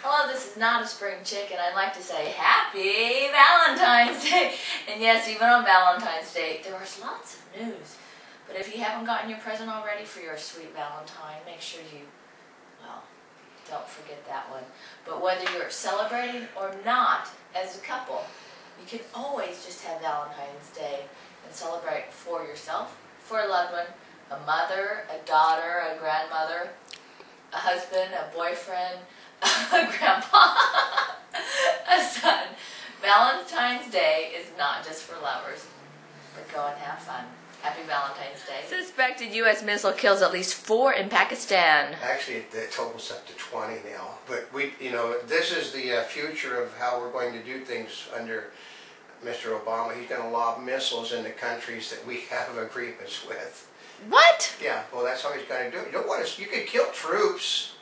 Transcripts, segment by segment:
Hello, this is not a spring chicken. I'd like to say Happy Valentine's Day. And yes, even on Valentine's Day, there was lots of news. But if you haven't gotten your present already for your sweet Valentine, make sure you, well, don't forget that one. But whether you're celebrating or not as a couple, you can always just have Valentine's Day and celebrate for yourself, for a loved one, a mother, a daughter, a grandmother, a husband, a boyfriend, a grandpa, a son. Valentine's Day is not just for lovers, but go and have fun. Happy Valentine's Day. Suspected U.S. missile kills at least 4 in Pakistan. Actually, the total's up to 20 now. But this is the future of how we're going to do things under Mr. Obama. He's going to lob missiles into countries that we have agreements with. What? Yeah, well, that's how he's going to do it. You don't want to. You could kill troops.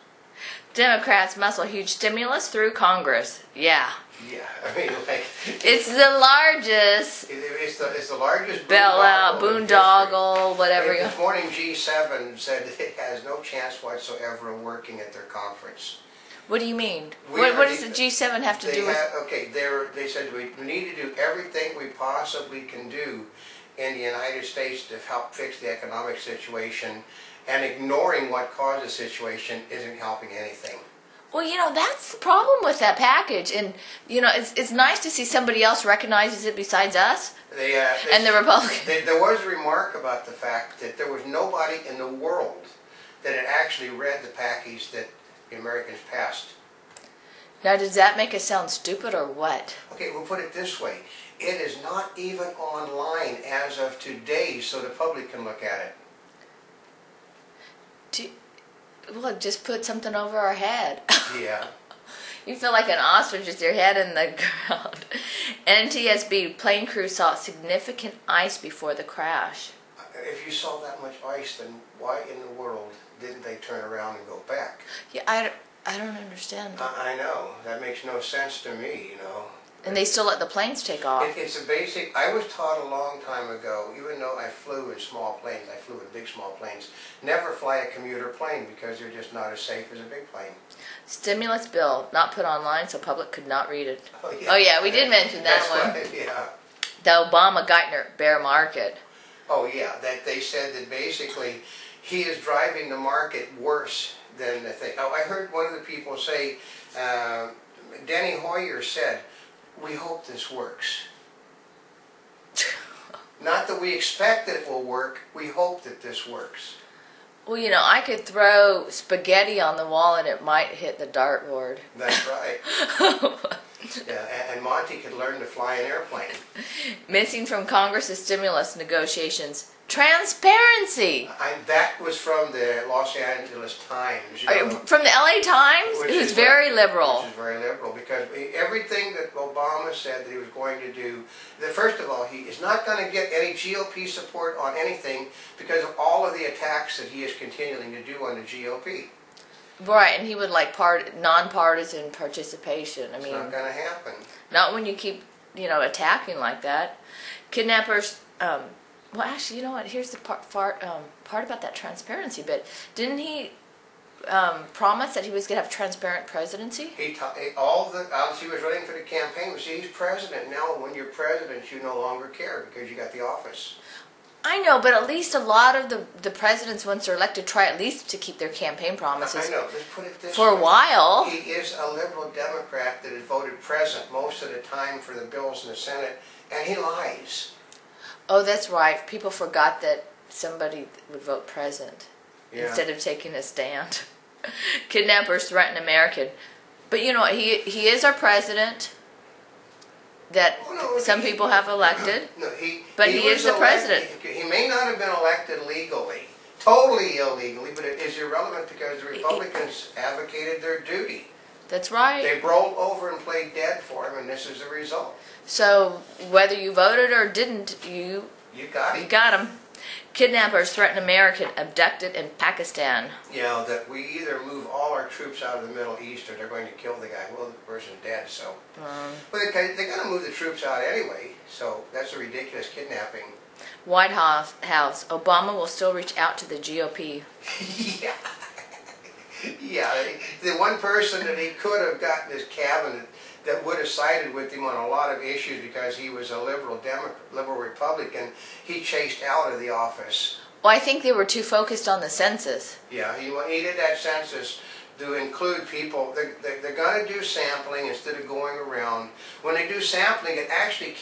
Democrats muscle huge stimulus through Congress. Yeah. Yeah, I mean, like it's the largest. It's the largest boondoggle, whatever. This morning, G7 said that it has no chance whatsoever of working at their conference. What do you mean? What does the G7 have to do with? Okay, they said we need to do everything we possibly can do in the United States to help fix the economic situation, and ignoring what caused the situation isn't helping anything. Well, that's the problem with that package, and it's nice to see somebody else recognizes it besides us and the Republicans. There was a remark about the fact that there was nobody in the world that had actually read the package that the Americans passed. Now, does that make us sound stupid or what? Okay, we'll put it this way. It is not even online as of today, so the public can look at it. Well, just put something over our head. Yeah. You feel like an ostrich with your head in the ground. NTSB plane crew saw significant ice before the crash. If you saw that much ice, then why in the world didn't they turn around and go back? Yeah, I don't understand. I know. That makes no sense to me, And they still let the planes take off. It's a basic. I was taught a long time ago, even though I flew in small planes, I flew in big small planes, never fly a commuter plane because they're just not as safe as a big plane. Stimulus bill not put online so public could not read it. Oh yeah, we did mention that one. Right, yeah. The Obama-Geithner bear market. Oh yeah, that they said that basically he is driving the market worse than the thing. Oh, I heard one of the people say, Denny Hoyer said, "We hope this works." Not that we expect that it will work, we hope that this works. Well, I could throw spaghetti on the wall and it might hit the dartboard. That's right. Yeah, and Monty could learn to fly an airplane. Missing from Congress's stimulus negotiations. Transparency. That was from the Los Angeles Times. From the LA Times? Who's very liberal. Which is very liberal, because everything that Obama said that he was going to do, first of all, he is not going to get any GOP support on anything because of all of the attacks that he is continuing to do on the GOP. Right, and he would like nonpartisan participation. It's not going to happen. Not when you keep, attacking like that. Kidnappers... well, actually, you know what? Here's the part about that transparency bit. Didn't he promise that he was going to have transparent presidency? He was running for the campaign. See, he's president now. When you're president, you no longer care because you got the office. I know, but at least a lot of the presidents, once they're elected, try at least to keep their campaign promises. I know. Let's put it this way. For a while. He is a liberal Democrat that has voted present most of the time for the bills in the Senate, and he lies. Oh, that's right. People forgot that somebody would vote present instead of taking a stand. Kidnappers threaten American. But he is our president that some people have elected. No, but he is the president. He may not have been elected legally, totally illegally, but it is irrelevant because the Republicans advocated their duty. That's right. They rolled over and played dead for him, and this is the result. So, whether you voted or didn't, you got him. Kidnappers threaten American abducted in Pakistan. That we either move all our troops out of the Middle East or they're going to kill the guy. Well, the person's dead, so. But they're going to move the troops out anyway, so that's a ridiculous kidnapping. White House, Obama will still reach out to the GOP. Yeah. Yeah, the one person that he could have gotten his cabinet that would have sided with him on a lot of issues because he was a liberal Republican, he chased out of the office. Well, I think they were too focused on the census. Yeah, he needed that census to include people. They're going to do sampling instead of going around. When they do sampling, it actually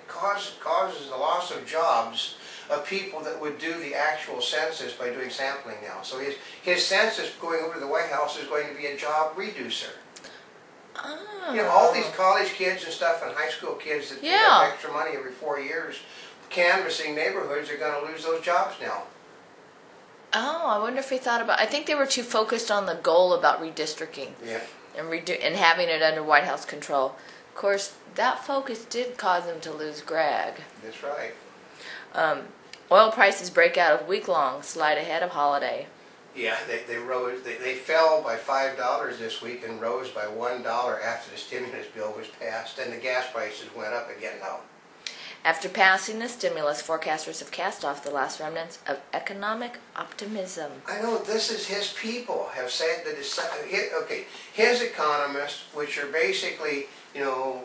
causes the loss of jobs of people that would do the actual census by doing sampling now. So his census going over to the White House is going to be a job reducer. Oh. You know, all these college kids and stuff and high school kids that get extra money every 4 years canvassing neighborhoods are going to lose those jobs now. Oh, I wonder if he thought about. I think they were too focused on the goal about redistricting. Yeah. And having it under White House control. Of course, that focus did cause them to lose Greg. That's right. Oil prices break out of week-long slide ahead of holiday. Yeah, they rose. They fell by $5 this week and rose by $1 after the stimulus bill was passed, and the gas prices went up again now. After passing the stimulus, forecasters have cast off the last remnants of economic optimism. I know this is his people have said that it's okay. His economists, which are basically, you know,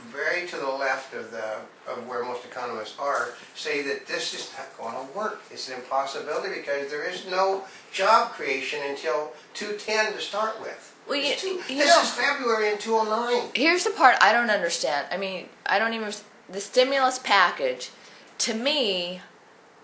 very to the left of where most economists are, say that this is not going to work. It's an impossibility because there is no job creation until 2010 to start with. Well, this is February in 2009. Here's the part I don't understand. I mean, I don't even... The stimulus package, to me,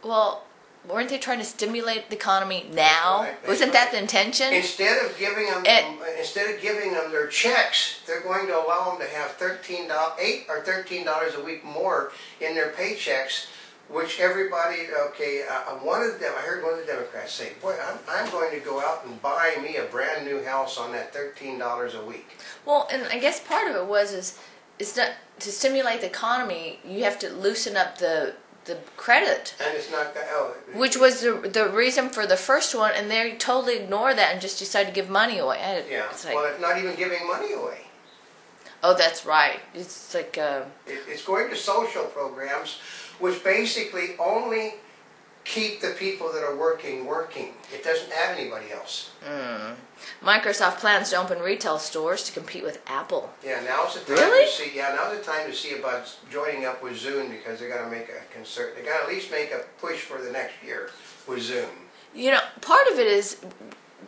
well, weren't they trying to stimulate the economy now? Right. Wasn't that the intention? Instead of giving them their checks, they're going to allow them to have $8 or $13 a week more in their paychecks, which everybody, one of them, I heard one of the Democrats say, boy, I'm going to go out and buy me a brand new house on that $13 a week. Well, and I guess part of it was it's not to stimulate the economy. You have to loosen up the credit, and it's not which was the reason for the first one, and they totally ignore that and just decide to give money away. Yeah, it's like, well, it's not even giving money away. Oh, that's right. It's like it's going to social programs, which basically only keep the people that are working. It doesn't have anybody else. Microsoft plans to open retail stores to compete with Apple. Yeah, now's the time to see. Yeah, now's the time to see about joining up with Zoom because they're going to make a concert. They're going to at least make a push for the next year with Zoom. You know, part of it is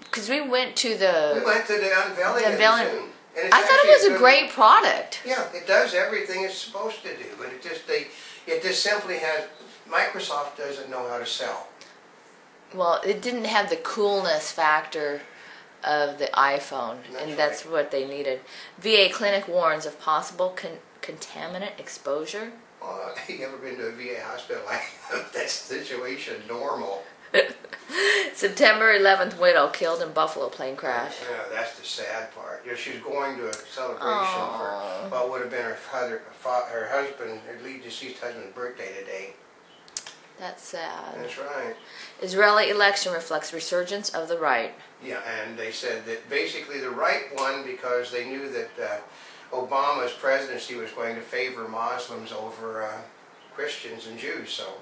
because we went to the unveiling of Zoom. And I thought it was a great product. Yeah, it does everything it's supposed to do, but it just simply has. Microsoft doesn't know how to sell. Well, it didn't have the coolness factor of the iPhone, and that's what they needed. VA clinic warns of possible contaminant exposure. Well, you ever been to a VA hospital? That situation normal. September 11th, widow killed in Buffalo plane crash. Yeah, that's the sad part. You know, she was going to a celebration for what would have been her husband, her deceased husband's birthday today. That's sad. That's right. Israeli election reflects resurgence of the right. Yeah, and they said that basically the right won because they knew that Obama's presidency was going to favor Muslims over Christians and Jews. So.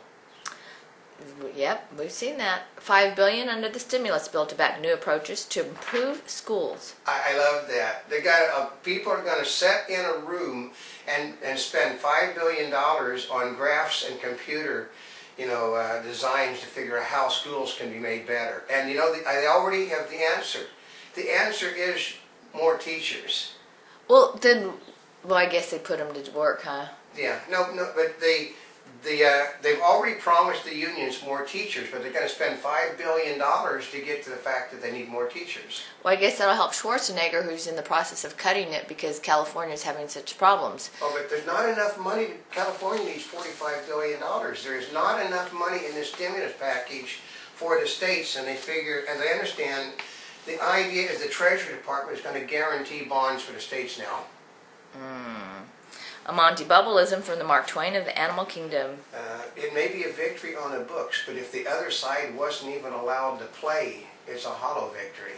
Yep, we've seen that. $5 billion under the stimulus bill to back new approaches to improve schools. I love that. They got people are going to sit in a room and spend $5 billion on graphs and computer. Designs to figure out how schools can be made better. And I already have the answer. The answer is more teachers. Well, I guess they put them to work, huh? Yeah, no, but they've already promised the unions more teachers, but they're going to spend $5 billion to get to the fact that they need more teachers. Well, I guess that'll help Schwarzenegger, who's in the process of cutting it because California is having such problems. Oh, but there's not enough money. California needs $45 billion. There is not enough money in this stimulus package for the states, and they figure, as I understand, the idea is the Treasury Department is going to guarantee bonds for the states now. A Monty Bubbleism from the Mark Twain of the Animal Kingdom. It may be a victory on the books, but if the other side wasn't even allowed to play, it's a hollow victory.